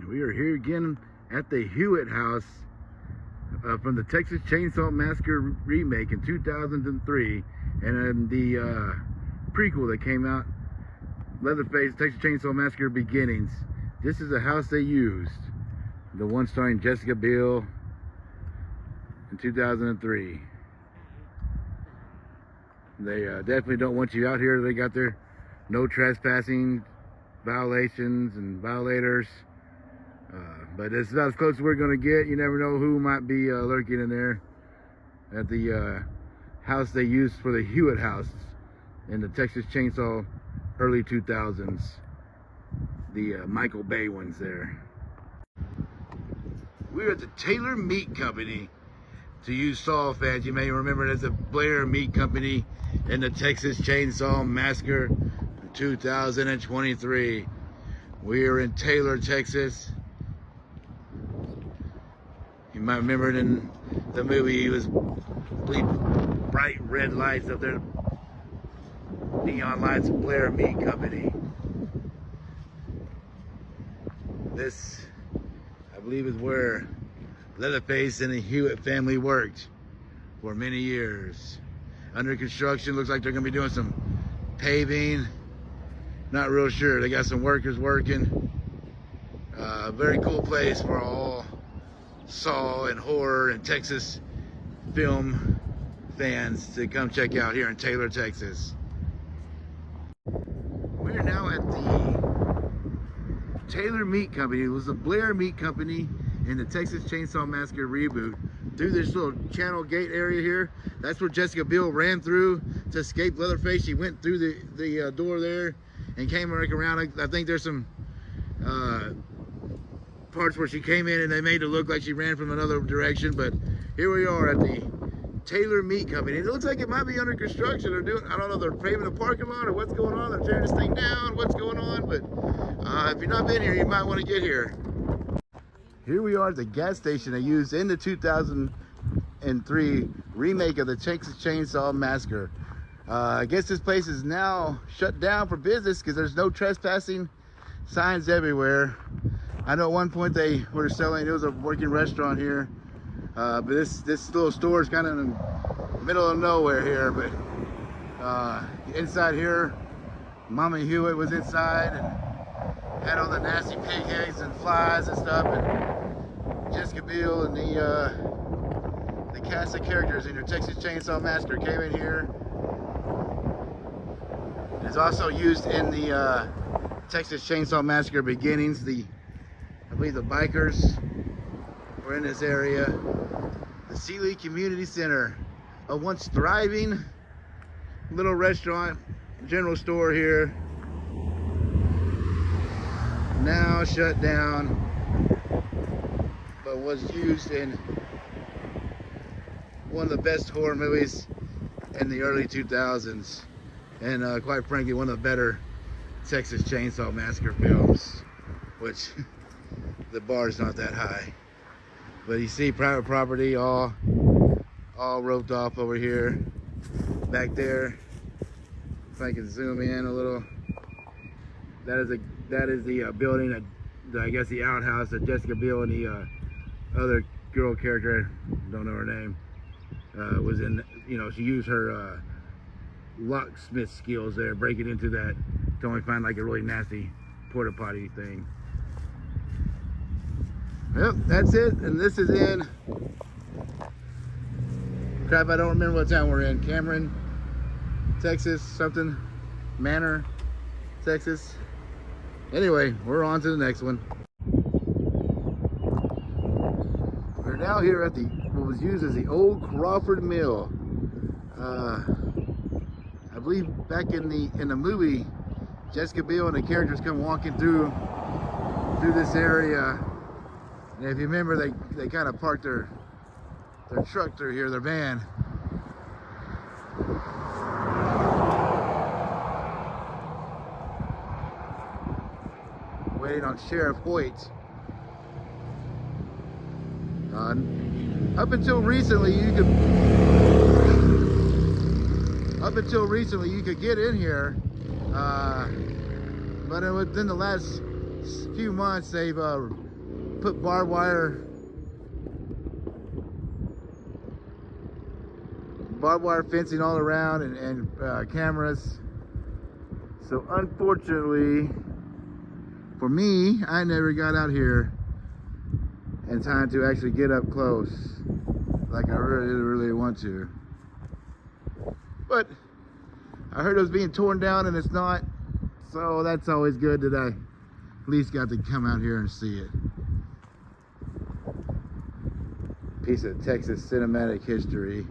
We are here again at the Hewitt house from the Texas Chainsaw Massacre remake in 2003, and the prequel that came out, Leatherface, Texas Chainsaw Massacre Beginnings. This is the house they used, the one starring Jessica Biel in 2003. They definitely don't want you out here. They got their no trespassing violations and violators. But it's about as close as we're going to get. You never know who might be lurking in there at the house they used for the Hewitt house in the Texas Chainsaw early 2000s. The Michael Bay ones there. We're at the Taylor Meat Company. To you Saw fans, you may remember it as the Blair Meat Company in the Texas Chainsaw Massacre 2023. We are in Taylor, Texas. You might remember it in the movie. It was bright red lights up there, neon lights of Blair Meat Company. This, I believe, is where Leatherface and the Hewitt family worked for many years. Under construction, looks like they're gonna be doing some paving. Not real sure. They got some workers working. Very cool place for all Saw and horror and Texas film fans to come check out here in Taylor, Texas. We're now at the Taylor Meat Company. It was the Blair Meat Company in the Texas Chainsaw Massacre reboot. Through this little channel gate area here, that's where Jessica Biel ran through to escape Leatherface. She went through the door there and came around. I think there's some parts where she came in and they made it look like she ran from another direction, but here we are at the Taylor Meat Company. It looks like it might be under construction. They're doing, I don't know, they're paving the parking lot or what's going on. They're tearing this thing down, what's going on, but if you've not been here, you might want to get here. Here we are at the gas station they used in the 2003 remake of the Texas Chainsaw Massacre. I guess this place is now shut down for business because there's no trespassing signs everywhere. I know at one point they were selling, it was a working restaurant here, but this little store is kind of in the middle of nowhere here. But inside here, Mama Hewitt was inside and had all the nasty pig eggs and flies and stuff, and Jessica Biel and the cast of characters in your Texas Chainsaw Massacre came in here. It's also used in the Texas Chainsaw Massacre Beginnings. I believe the bikers were in this area. The Sealy Community Center, a once thriving little restaurant, general store here, now shut down, but was used in one of the best horror movies in the early 2000s, and quite frankly, one of the better Texas Chainsaw Massacre films, which the bar's not that high. But you see private property all roped off over here. Back there, if I can zoom in a little, that is the building that, I guess, the outhouse that Jessica Biel and the other girl character, I don't know her name, was in. You know, she used her locksmith skills there, breaking into that to only find like a really nasty porta potty thing. Yep, that's it. And this is in, crap, I don't remember what town we're in. Cameron, Texas, something, Manor, Texas. Anyway, we're on to the next one. We're now here at the what was used as the old Crawford Mill. I believe back in the movie, Jessica Biel and the characters come walking through this area, and if you remember, they kind of parked their truck through here, their van. Waiting on Sheriff Hoyt. Up until recently, you could get in here, but within the last few months, they've put barbed wire fencing all around and cameras. So unfortunately for me, I never got out here in time to actually get up close like I really want to. But I heard it was being torn down and it's not, so that's always good that I at least got to come out here and see it. Piece of Texas cinematic history.